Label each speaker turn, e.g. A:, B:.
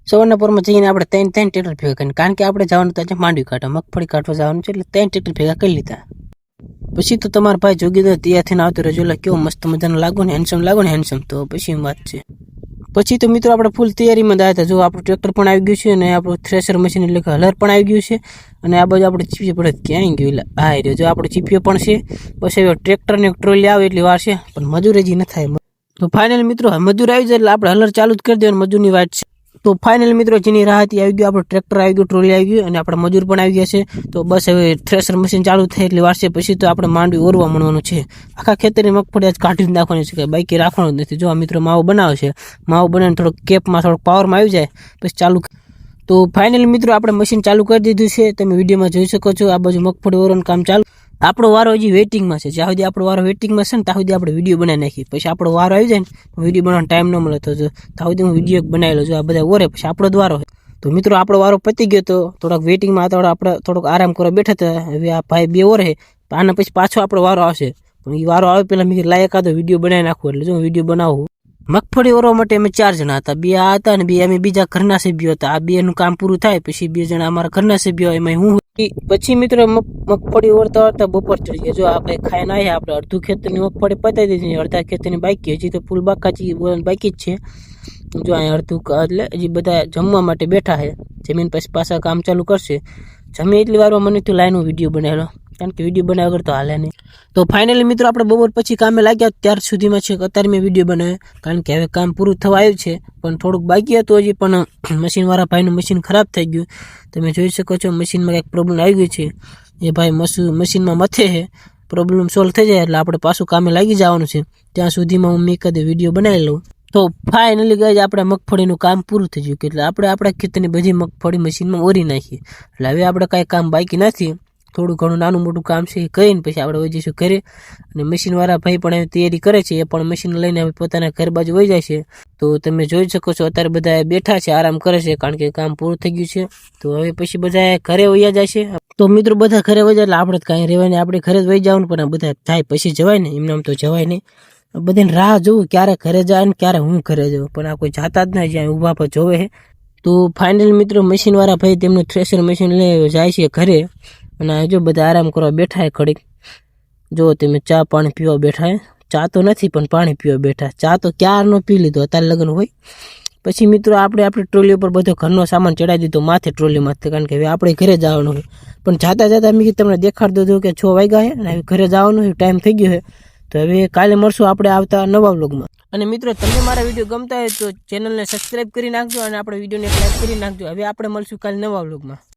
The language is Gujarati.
A: સવારના પોરમાં જઈને આપણે ત્રણ ટ્રેક્ટર ભેગા કરીને, કારણ કે આપણે જવાનું તો માંડવી કાઢવા, મગફળી કાઢવા જવાનું છે, એટલે ત્રણ ટ્રેક્ટર ભેગા કરી લીધા. પછી તો તમારા ભાઈ જોગી દો તૈયાર થઈને આવતો રહેજો, એટલે કેવો મસ્ત મજાનો લાગો ને હેન્ડસમ. તો પછી વાત છે. પછી તો મિત્રો આપણે ફૂલ તૈયારીમાં આવ્યા હતા. જો આપણું ટ્રેક્ટર પણ આવી ગયું છે અને આપણું થ્રેશર મશીન એટલે કે હલર પણ આવી ગયું છે. અને આ બાજુ આપણે ચીપીઓ પડે ક્યાંય ગયું, એટલે આ રહ્યો જો આપણું ચીપીઓ પણ છે. પછી હવે ટ્રેક્ટરને ટ્રોલી આવે એટલી વાર છે, પણ મજૂર હજી ન થાય. તો ફાઇનલ મિત્રો મજૂર આવી જાય એટલે આપણે હલર ચાલુ જ કરી દેવાનું, મજૂરની વાત છે. તો ફાઇનલ મિત્રો જેની રાહતી આવી ગયું, આપણું ટ્રેક્ટર આવી ગયું, ટ્રોલી આવી ગયું અને આપણા મજૂર પણ આવી ગયા છે. તો બસ હવે થ્રેશર મશીન ચાલુ થાય એટલી વાર છે. પછી તો આપણે માંડવી ઓરવા મળવાનું છે. આખા ખેતરની મગફળી આજ કાઢી નાખવાની છે, કે બાકી રાખવાનું જ નથી. જો આ મિત્રો માવો બનાવે છે, માવો બનાવીને થોડોક કેપમાં થોડોક પાવરમાં આવી જાય પછી ચાલુ. તો ફાઇનલ મિત્રો આપણે મશીન ચાલુ કરી દીધું છે, તમે વિડીયોમાં જોઈ શકો છો. આ બાજુ મગફળી ઓરવાનું કામ ચાલુ. આપણો વારો હજી વેઇટિંગમાં છે. જ્યાં સુધી આપણો વારો વેઇટિંગમાં છે ને ત્યાં સુધી આપણે વિડીયો બનાવી નાખીએ. પછી આપણો વારો આવી જાય ને વિડીયો બનાવવાનો ટાઈમ ન મળે તો ત્યાં સુધી હું વિડીયો બનાવી લઉં છું. આ બધા ઓરે પછી આપણો જ વારો. તો મિત્રો આપણો વારો પતી ગયો, તો થોડોક વેઇટિંગમાં હતા, આપણે થોડોક આરામ કરવા બેઠા હતા. હવે આ ભાઈ બે ઓરે, આના પછી પાછો આપણો વારો આવશે. પણ એ વારો આવે પહેલાં મેં લાયક હતો વિડીયો બનાવી નાખવું, એટલે જો વિડીયો બનાવું. મગફળી ઓરવા માટે અમે 4 જણા હતા. 2 આ હતા ને 2 અમે બીજા ઘરના સભ્યો હતા. આ 2નું કામ પૂરું થાય પછી 2 જણા અમારા ઘરના સભ્યો, એમાં હું. પછી મિત્રો મગફળી ઓરતા બપોર ચડી ગયા. જો આપણે ખાઈને આવ્યા, આપણે અડધું ખેતરની મગફળી પતાવી દીધી, અડધા ખેતરની બાકી. હજી તો ફૂલ બાકી જ છે. જો અહીંયા અડધું એટલે હજી બધા જમવા માટે બેઠા છે. જમીન પછી પાછા કામ ચાલુ કરશે. જમી એટલી વારમાં મને તો લાઈનનો વિડીયો બનાવેલો, કારણ કે વિડીયો બનાવ્યા વગર તો હાલે નહીં. તો ફાઇનલી મિત્રો આપણે બપોર પછી કામે લાગ્યા, ત્યાર સુધીમાં છે અત્યારે મેં વિડીયો બનાવ્યો, કારણ કે હવે કામ પૂરું થવા આવ્યું છે. પણ થોડુંક બાકી હતું હજી, પણ મશીનવાળા ભાઈનું મશીન ખરાબ થઈ ગયું. તમે જોઈ શકો છો મશીનમાં કંઈક પ્રોબ્લેમ આવી ગઈ છે. એ ભાઈ મશીનમાં મથે છે, પ્રોબ્લેમ સોલ્વ થઈ જાય એટલે આપણે પાછું કામે લાગી જવાનું છે. ત્યાં સુધીમાં હું મેં કદે વિડીયો બનાવી લઉં. તો ફાઇનલી ગાઈઝ આપણે મગફળીનું કામ પૂરું થઈ ગયું, એટલે આપણે આપણા ખેતરની બધી મગફળી મશીનમાં ઓરી નાખી. એટલે હવે આપણે કાંઈ કામ બાકી નથી. થોડું ઘણું નાનું મોટું કામ છે એ કરીને પછી આપણે વહી જઈશું ઘરે. અને મશીનવાળા ભાઈ પણ તૈયારી કરે છે, એ પણ મશીન લઈને હવે પોતાના ઘર બાજુ વહી જાય છે. તો તમે જોઈ શકો છો અત્યારે બધા બેઠા છે, આરામ કરે છે, કારણ કે કામ પૂરું થઈ ગયું છે. તો હવે પછી બધા ઘરે વહી જાય છે. તો મિત્રો બધા ઘરે વહી જાય એટલે આપણે કાંઈ રહેવાય નહીં, આપણે ઘરે જ વહી જવાનું. પણ આ બધા થાય પછી જવાય ને, એમને આમ તો જવાય નહીં. બધાને રાહ જોવું ક્યારે ઘરે જાય ને ક્યારે હું ઘરે જાઉં, પણ આ કોઈ જાતા જ નહીં, જ્યાં ઊભા પર જોવે છે. તો ફાઇનલ મિત્રો મશીનવાળા ભાઈ તેમનું થ્રેશર મશીન લઈ જાય છે ઘરે. અને જો બધા આરામ કરવા બેઠા હે ઘડીક. જો તમે ચા પાણી પીવા બેઠા હે. ચા તો નથી પણ પાણી પીવા બેઠા. ચા તો ક્યારનો પી લીધો, અત્યારે લગ્ન હોય. પછી મિત્રો આપણે ટ્રોલી ઉપર બધો ઘરનો સામાન ચડાવી દીધો માથે, ટ્રોલીમાંથી, કારણ કે હવે આપણે ઘરે જવાનું હોય. પણ જાતા મેં તમને દેખાડી દીધું કે 6 વાગ્યા છે અને હવે ઘરે જવાનું હોય, ટાઈમ થઈ ગયો છે. તો હવે કાલે મળશું આપણે આવતા નવા વ્લોગમાં. અને મિત્રો તમને મારા વિડીયો ગમતા હોય તો ચેનલને સબસ્ક્રાઈબ કરી નાખજો અને આપણે વિડીયોને લાઈક કરી નાખજો. હવે આપણે મળશું કાલે નવા વ્લોગમાં.